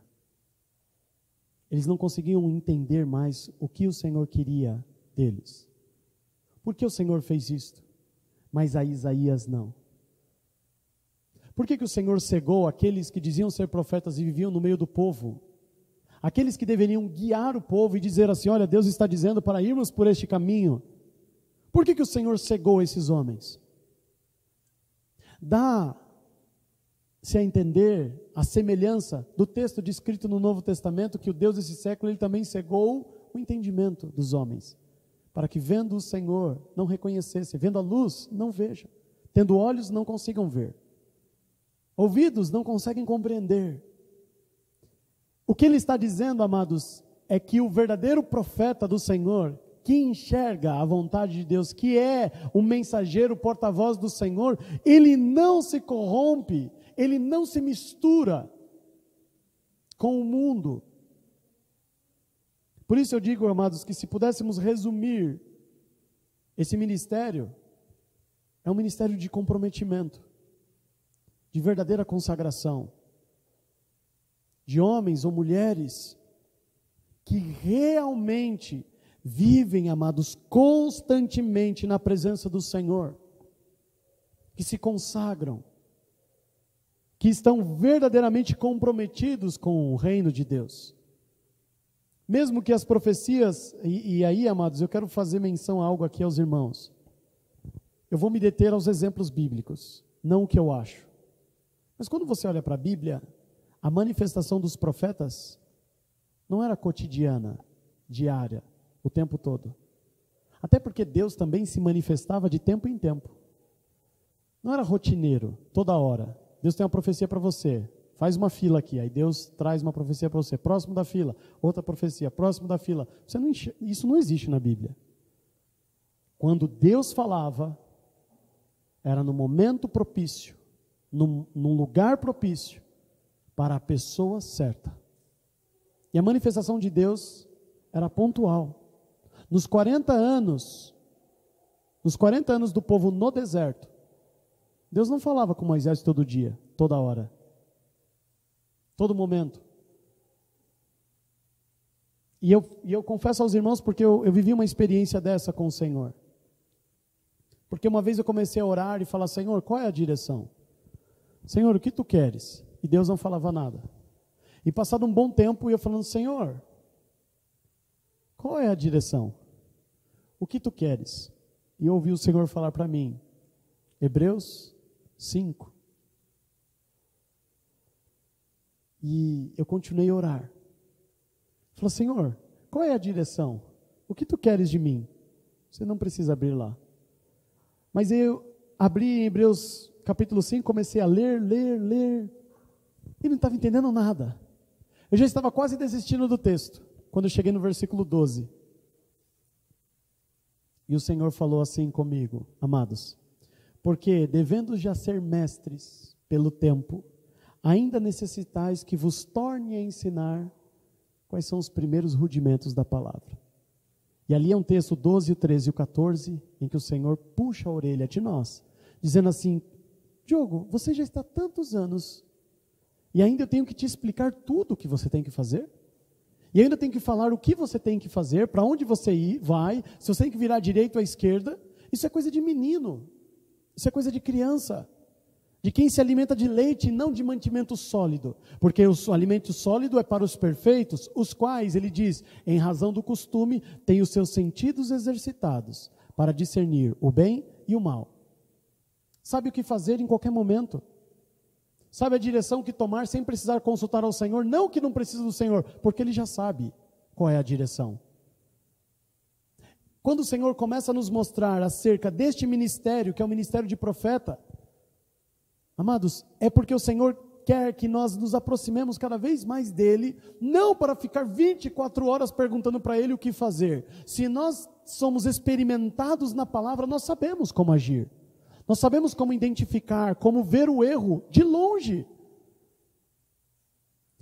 Speaker 1: Eles não conseguiam entender mais o que o Senhor queria deles. Por que o Senhor fez isto? Mas a Isaías não. Por que o Senhor cegou aqueles que diziam ser profetas e viviam no meio do povo? Aqueles que deveriam guiar o povo e dizer assim: olha, Deus está dizendo para irmos por este caminho. Por que o Senhor cegou esses homens? Dá-se a entender a semelhança do texto descrito no Novo Testamento, que o Deus desse século, Ele também cegou o entendimento dos homens, para que vendo o Senhor não reconhecessem, vendo a luz não vejam, tendo olhos não consigam ver, ouvidos não conseguem compreender. O que Ele está dizendo, amados, é que o verdadeiro profeta do Senhor, que enxerga a vontade de Deus, que é o mensageiro, o porta-voz do Senhor, ele não se corrompe, ele não se mistura com o mundo. Por isso eu digo, amados, que se pudéssemos resumir esse ministério, é um ministério de comprometimento, de verdadeira consagração, de homens ou mulheres que realmente vivem, amados, constantemente na presença do Senhor, que se consagram, que estão verdadeiramente comprometidos com o reino de Deus. Mesmo que as profecias, e aí, amados, eu quero fazer menção a algo aqui aos irmãos. Eu vou me deter aos exemplos bíblicos, não o que eu acho. Mas quando você olha para a Bíblia, a manifestação dos profetas não era cotidiana, diária, o tempo todo. Até porque Deus também se manifestava de tempo em tempo. Não era rotineiro, toda hora. Deus tem uma profecia para você, faz uma fila aqui, aí Deus traz uma profecia para você, próximo da fila, outra profecia, próximo da fila. Isso não existe na Bíblia. Quando Deus falava, era no momento propício, num lugar propício, para a pessoa certa. E a manifestação de Deus era pontual. Nos 40 anos do povo no deserto, Deus não falava com Moisés todo dia, toda hora, todo momento. E eu confesso aos irmãos, porque eu vivi uma experiência dessa com o Senhor. Porque uma vez eu comecei a orar e falar: Senhor, qual é a direção? Senhor, o que tu queres? E Deus não falava nada. E passado um bom tempo, eu falando: Senhor, qual é a direção? O que tu queres? E eu ouvi o Senhor falar para mim, Hebreus 5. E eu continuei a orar. Falei: Senhor, qual é a direção? O que tu queres de mim? Você não precisa abrir lá. Mas eu abri em Hebreus capítulo 5, comecei a ler. E não estava entendendo nada. Eu já estava quase desistindo do texto, quando eu cheguei no versículo 12. E o Senhor falou assim comigo: amados, porque devendo já ser mestres pelo tempo, ainda necessitais que vos torne a ensinar quais são os primeiros rudimentos da palavra. E ali é um texto 12, o 13 e o 14, em que o Senhor puxa a orelha de nós, dizendo assim: Diogo, você já está há tantos anos, e ainda eu tenho que te explicar tudo o que você tem que fazer? E ainda tenho que falar o que você tem que fazer, para onde você vai, se você tem que virar à direita ou à esquerda? Isso é coisa de menino, isso é coisa de criança, de quem se alimenta de leite e não de mantimento sólido, porque o alimento sólido é para os perfeitos, os quais, ele diz, em razão do costume, têm os seus sentidos exercitados, para discernir o bem e o mal. Sabe o que fazer em qualquer momento, sabe a direção que tomar sem precisar consultar ao Senhor, não que não precisa do Senhor, porque Ele já sabe qual é a direção. Quando o Senhor começa a nos mostrar acerca deste ministério, que é o ministério de profeta, amados, é porque o Senhor quer que nós nos aproximemos cada vez mais dEle, não para ficar 24 horas perguntando para Ele o que fazer. Se nós somos experimentados na palavra, nós sabemos como agir. Nós sabemos como identificar, como ver o erro de longe.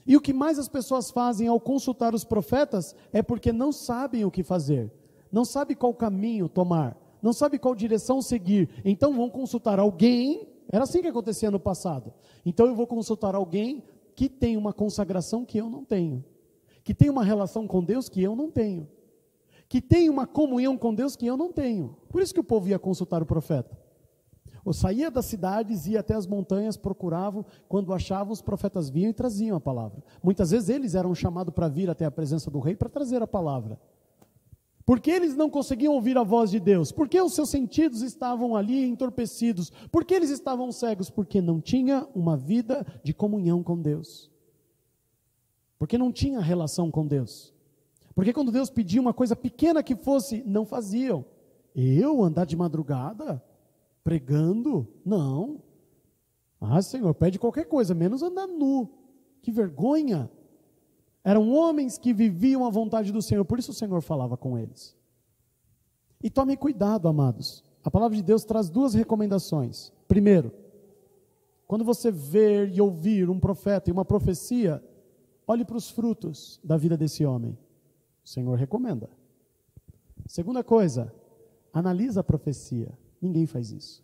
Speaker 1: E o que mais as pessoas fazem ao consultar os profetas é porque não sabem o que fazer, não sabem qual caminho tomar, não sabem qual direção seguir. Então vão consultar alguém, era assim que acontecia no passado. Então eu vou consultar alguém que tem uma consagração que eu não tenho, que tem uma relação com Deus que eu não tenho, que tem uma comunhão com Deus que eu não tenho. Por isso que o povo ia consultar o profeta. Ou saía das cidades, ia até as montanhas, procuravam, quando achavam, os profetas vinham e traziam a palavra. Muitas vezes eles eram chamados para vir até a presença do rei para trazer a palavra. Porque eles não conseguiam ouvir a voz de Deus? Porque os seus sentidos estavam ali entorpecidos? Porque eles estavam cegos? Porque não tinha uma vida de comunhão com Deus. Porque não tinha relação com Deus. Porque quando Deus pedia uma coisa pequena que fosse, não faziam. Eu andar de madrugada pregando? Não. Ah, Senhor, pede qualquer coisa, menos andar nu. Que vergonha. Eram homens que viviam a vontade do Senhor, por isso o Senhor falava com eles. E tome cuidado, amados. A palavra de Deus traz duas recomendações. Primeiro, quando você ver e ouvir um profeta e uma profecia, olhe para os frutos da vida desse homem. O Senhor recomenda. Segunda coisa, analisa a profecia. Ninguém faz isso.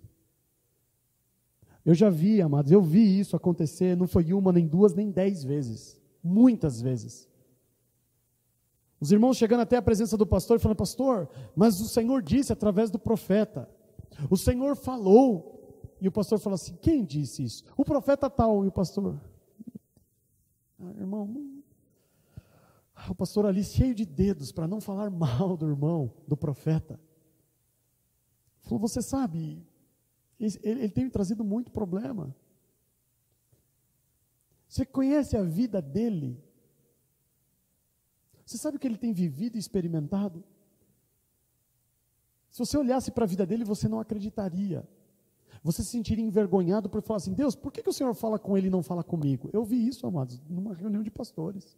Speaker 1: Eu já vi, amados, eu vi isso acontecer, não foi uma, nem duas, nem 10 vezes. Muitas vezes. Os irmãos chegando até a presença do pastor e falando: pastor, mas o Senhor disse através do profeta. O Senhor falou. E o pastor falou assim: quem disse isso? O profeta tal. E o pastor: irmão, o pastor ali cheio de dedos para não falar mal do irmão, do profeta. Falou: você sabe, ele tem trazido muito problema. Você conhece a vida dele? Você sabe o que ele tem vivido e experimentado? Se você olhasse para a vida dele, você não acreditaria. Você se sentiria envergonhado por falar assim: Deus, por que o Senhor fala com ele e não fala comigo? Eu vi isso, amados, numa reunião de pastores.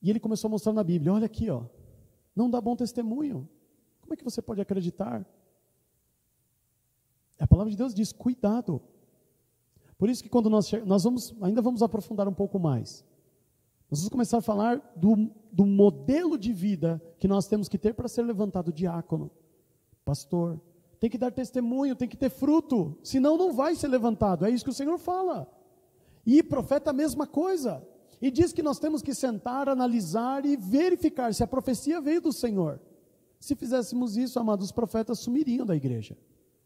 Speaker 1: E ele começou a mostrar na Bíblia: olha aqui, ó, não dá bom testemunho. Como é que você pode acreditar? A palavra de Deus diz: cuidado. Por isso que quando nós ainda vamos aprofundar um pouco mais. Nós vamos começar a falar do modelo de vida que nós temos que ter para ser levantado diácono, pastor. Tem que dar testemunho, tem que ter fruto, senão não vai ser levantado. É isso que o Senhor fala. E profeta a mesma coisa. E diz que nós temos que sentar, analisar e verificar se a profecia veio do Senhor. Se fizéssemos isso, amados, os profetas sumiriam da igreja.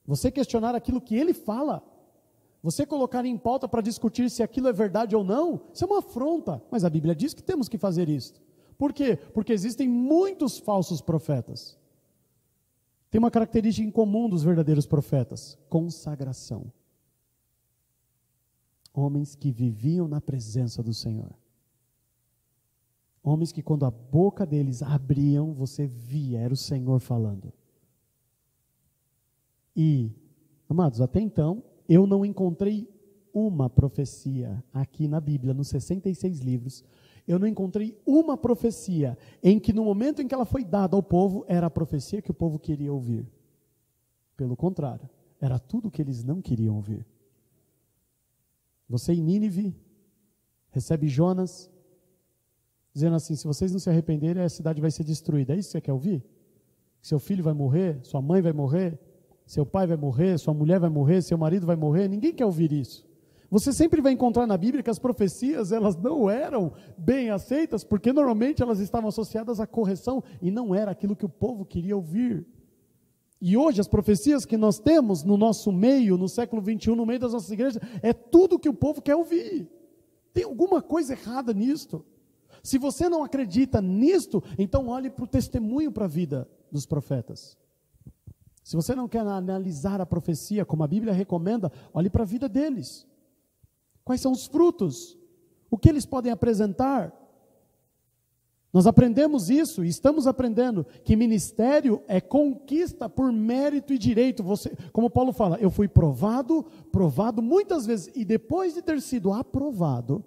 Speaker 1: Você questionar aquilo que ele fala, você colocar em pauta para discutir se aquilo é verdade ou não, isso é uma afronta. Mas a Bíblia diz que temos que fazer isso. Por quê? Porque existem muitos falsos profetas. Tem uma característica em comum dos verdadeiros profetas: consagração. Homens que viviam na presença do Senhor. Homens que quando a boca deles abriam, você via, era o Senhor falando. E, amados, até então, eu não encontrei uma profecia aqui na Bíblia, nos 66 livros, eu não encontrei uma profecia em que no momento em que ela foi dada ao povo, era a profecia que o povo queria ouvir. Pelo contrário, era tudo que eles não queriam ouvir. Você em Nínive recebe Jonas, dizendo assim, se vocês não se arrependerem, a cidade vai ser destruída. É isso que você quer ouvir? Seu filho vai morrer, sua mãe vai morrer, seu pai vai morrer, sua mulher vai morrer, seu marido vai morrer. Ninguém quer ouvir isso. Você sempre vai encontrar na Bíblia que as profecias, elas não eram bem aceitas, porque normalmente elas estavam associadas à correção e não era aquilo que o povo queria ouvir. E hoje as profecias que nós temos no nosso meio, no século XXI, no meio das nossas igrejas, é tudo que o povo quer ouvir. Tem alguma coisa errada nisto. Se você não acredita nisto, então olhe para o testemunho para a vida dos profetas. Se você não quer analisar a profecia como a Bíblia recomenda, olhe para a vida deles. Quais são os frutos? O que eles podem apresentar? Nós aprendemos isso e estamos aprendendo que ministério é conquista por mérito e direito. Você, como Paulo fala, eu fui provado muitas vezes e depois de ter sido aprovado,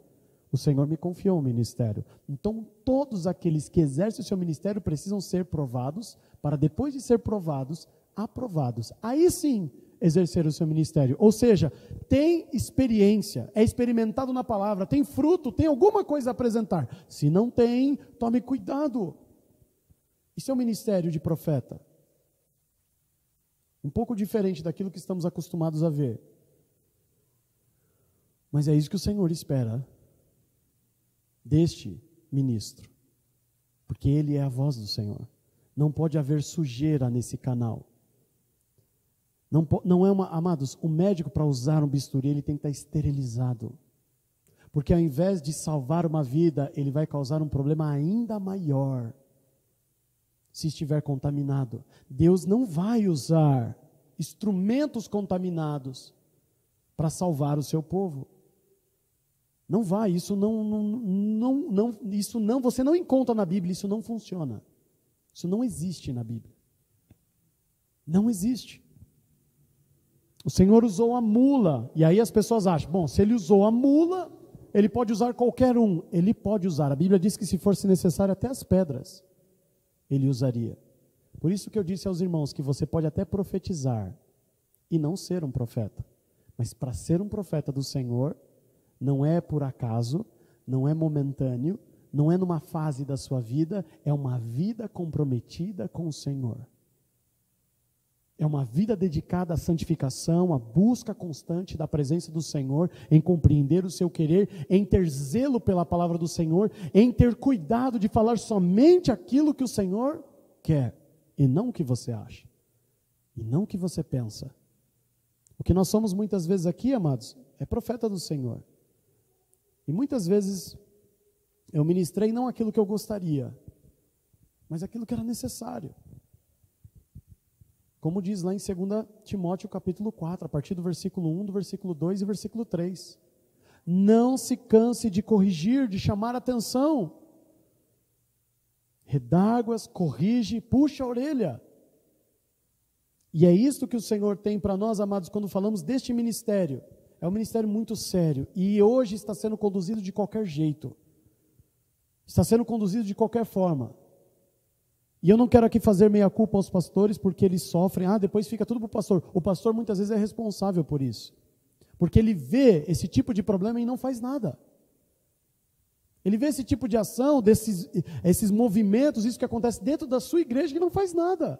Speaker 1: o Senhor me confiou o ministério. Então todos aqueles que exercem o seu ministério precisam ser provados para depois de ser provados, aprovados. Aí sim, exercer o seu ministério, ou seja, tem experiência, é experimentado na palavra, tem fruto, tem alguma coisa a apresentar. Se não tem, tome cuidado. Isso é um ministério de profeta, um pouco diferente daquilo que estamos acostumados a ver, mas é isso que o Senhor espera deste ministro, porque ele é a voz do Senhor. Não pode haver sujeira nesse canal. Não é amados, o médico para usar um bisturi, ele tem que estar esterilizado. Porque ao invés de salvar uma vida, ele vai causar um problema ainda maior. Se estiver contaminado. Deus não vai usar instrumentos contaminados para salvar o seu povo. Não vai, isso você não encontra na Bíblia, isso não funciona. Isso não existe na Bíblia. Não existe. O Senhor usou a mula, e aí as pessoas acham, bom, se ele usou a mula, ele pode usar qualquer um. Ele pode usar, a Bíblia diz que se fosse necessário até as pedras, ele usaria. Por isso que eu disse aos irmãos que você pode até profetizar e não ser um profeta. Mas para ser um profeta do Senhor, não é por acaso, não é momentâneo, não é numa fase da sua vida, é uma vida comprometida com o Senhor. É uma vida dedicada à santificação, à busca constante da presença do Senhor, em compreender o seu querer, em ter zelo pela palavra do Senhor, em ter cuidado de falar somente aquilo que o Senhor quer, e não o que você acha, e não o que você pensa. O que nós somos muitas vezes aqui, amados, é profeta do Senhor. E muitas vezes eu ministrei não aquilo que eu gostaria, mas aquilo que era necessário. Como diz lá em 2 Timóteo capítulo 4, a partir do versículo 1, do versículo 2 e versículo 3. Não se canse de corrigir, de chamar atenção. Redáguas, corrige, puxa a orelha. E é isso que o Senhor tem para nós, amados, quando falamos deste ministério. É um ministério muito sério e hoje está sendo conduzido de qualquer jeito. Está sendo conduzido de qualquer forma. E eu não quero aqui fazer meia-culpa aos pastores, porque eles sofrem, depois fica tudo para o pastor. O pastor muitas vezes é responsável por isso. Porque ele vê esse tipo de problema e não faz nada. Ele vê esse tipo de ação, esses movimentos, isso que acontece dentro da sua igreja, e não faz nada.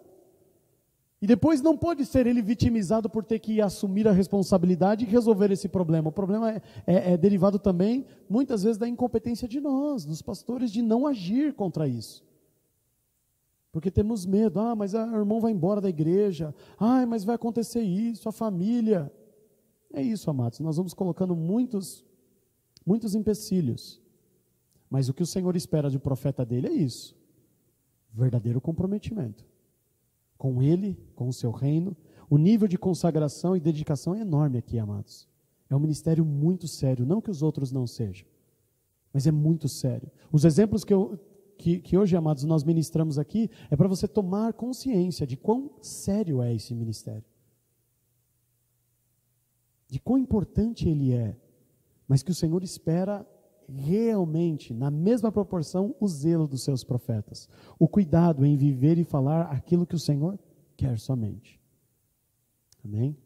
Speaker 1: E depois não pode ser ele vitimizado por ter que assumir a responsabilidade e resolver esse problema. O problema é derivado também, muitas vezes, da incompetência de nós, dos pastores, de não agir contra isso. Porque temos medo, mas o irmão vai embora da igreja, mas vai acontecer isso, a família. É isso, amados, nós vamos colocando muitos empecilhos. Mas o que o Senhor espera de profeta dele é isso, verdadeiro comprometimento. Com ele, com o seu reino, o nível de consagração e dedicação é enorme aqui, amados. É um ministério muito sério, não que os outros não sejam, mas é muito sério. Os exemplos que hoje, amados, nós ministramos aqui, é para você tomar consciência de quão sério é esse ministério. de quão importante ele é, mas que o Senhor espera realmente, na mesma proporção, o zelo dos seus profetas, o cuidado em viver e falar aquilo que o Senhor quer somente. Amém?